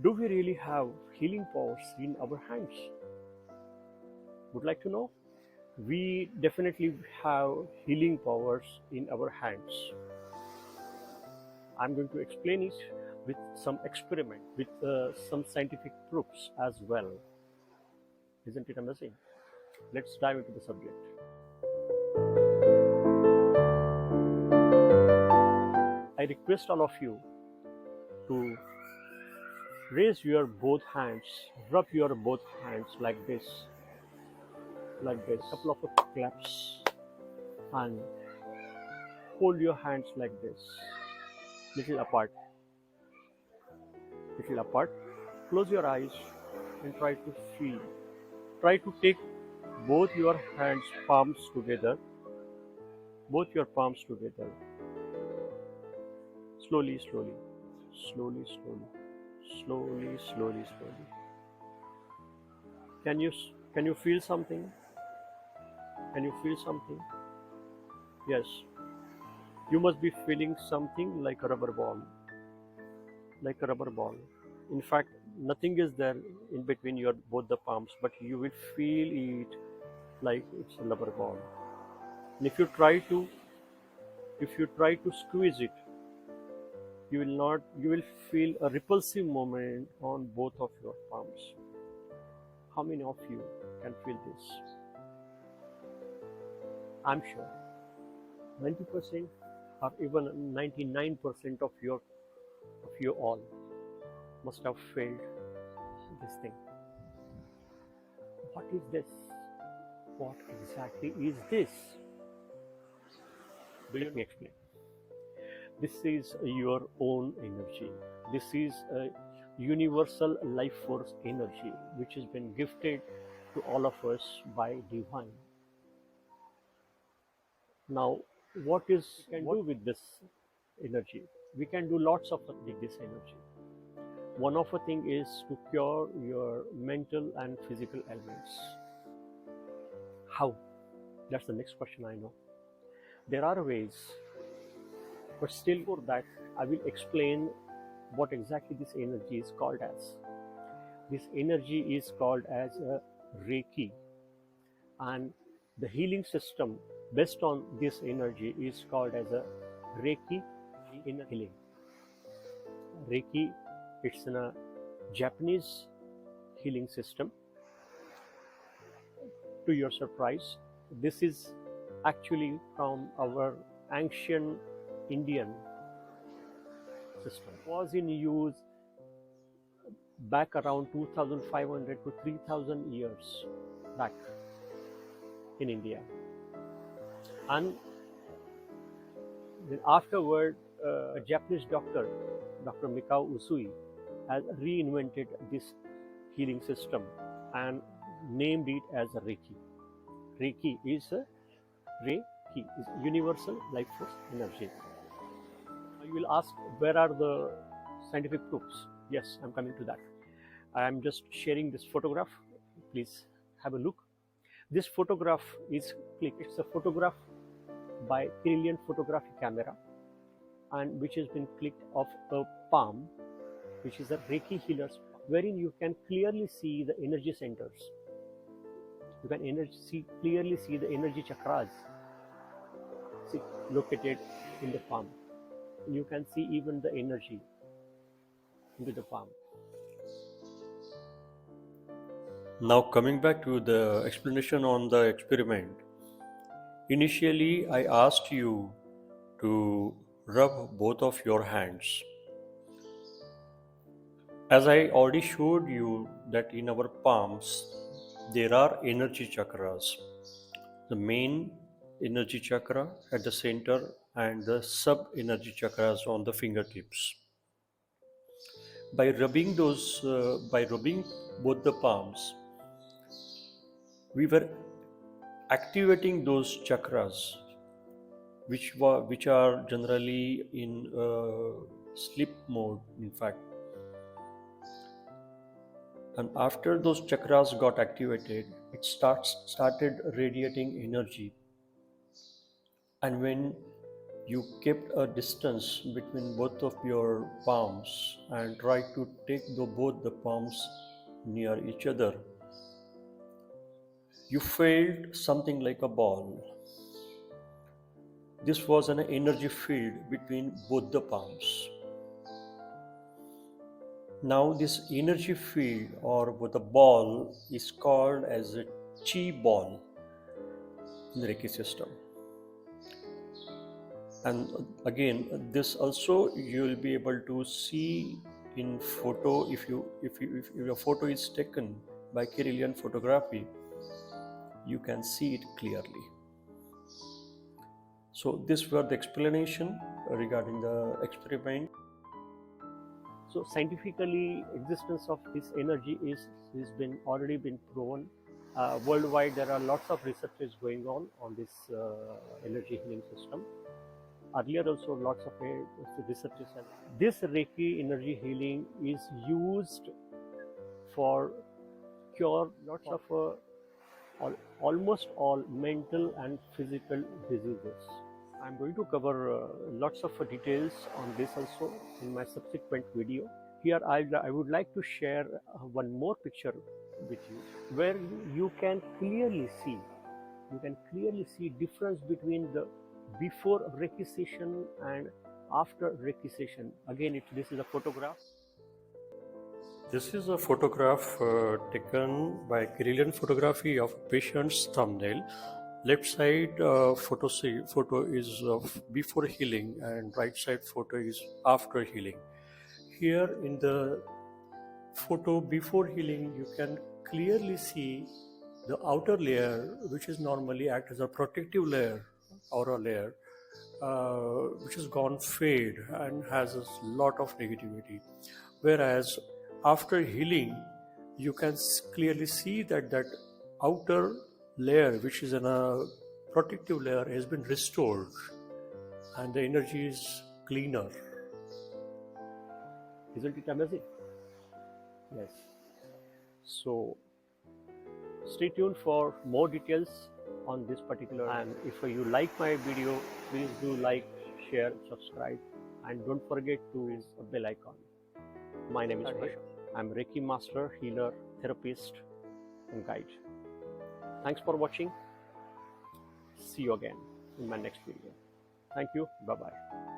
Do we really have healing powers in our hands? Would like to know? We definitely have healing powers in our hands. I'm going to explain it with some experiment, with some scientific proofs as well. Isn't it amazing? Let's dive into the subject. I request all of you to raise your both hands, rub your both hands like this, couple of claps, and hold your hands like this, little apart. Close your eyes and try to feel. Try to take both your hands palms together, slowly, slowly, slowly, slowly, slowly, slowly, slowly. Can you feel something? Can you feel something? Yes. You must be feeling something like a rubber ball. In fact, nothing is there in between your both the palms, but you will feel it like it's a rubber ball. And if you try to squeeze it, you will feel a repulsive moment on both of your palms. How many of you can feel this? I'm sure 90% or even 99% of you all must have felt this thing. What is this? What exactly is this? Let me explain. This is your own energy. This is a universal life force energy which has been gifted to all of us by divine. Now, what can do with this energy? We can do lots of things with this energy. One of the thing is to cure your mental and physical ailments. How? That's the next question I know. There are ways, but still for that, I will explain what exactly this energy is called as. This energy is called as a Reiki, and the healing system based on this energy is called as a Reiki Energy Healing. Reiki, it's in a Japanese healing system. To your surprise, this is actually from our ancient Indian system. It was in use back around 2500 to 3000 years back in India. And then afterward, a Japanese doctor, Dr. Mikao Usui, has reinvented this healing system and named it as a Reiki. Reiki is universal life force energy. You will ask, where are the scientific proofs? Yes, I'm coming to that. I am just sharing this photograph. Please have a look. This photograph is clicked. It's a photograph by Brilliant Photography Camera, and which has been clicked off a palm, which is a Reiki healer's, wherein you can clearly see the energy centers. You can clearly see the energy chakras located in the palm. You can see even the energy into the palm. Now coming back to the explanation on the experiment. Initially, I asked you to rub both of your hands. As I already showed you that in our palms, there are energy chakras. The main energy chakra at the center and the sub-energy chakras on the fingertips. By rubbing both the palms, we were activating those chakras, which are generally in sleep mode, in fact. And after those chakras got activated, it started radiating energy. And when You kept a distance between both of your palms and tried to take both the palms near each other. You felt something like a ball. This was an energy field between both the palms. Now this energy field or the ball is called as a chi ball in the Reiki system. And again, this also you will be able to see in photo if your photo is taken by Kirlian photography, you can see it clearly. So this were the explanation regarding the experiment. So scientifically, existence of this energy is already been proven. Worldwide, there are lots of researches going on this energy healing system. Earlier also lots of researches. And this Reiki energy healing is used for cure lots of almost all mental and physical diseases. I'm going to cover lots of details on this also in my subsequent video. Here I would like to share one more picture with you where you can clearly see difference between the before Reiki session and after Reiki session. Again, this is a photograph. This is a photograph taken by Kirlian photography of patient's thumbnail. Left side photo is of before healing and right side photo is after healing. Here in the photo before healing, you can clearly see the outer layer, which is normally act as a protective layer, aura layer, which has gone fade and has a lot of negativity. Whereas after healing, you can clearly see that outer layer, which is a protective layer, has been restored and the energy is cleaner. Isn't it amazing? Yes. So stay tuned for more details on this particular, and if you like my video, please do like, share, subscribe, and don't forget to use a bell icon. My name is Prashant. I'm Reiki Master, Healer, Therapist, and Guide. Thanks for watching. See you again in my next video. Thank you. Bye-bye.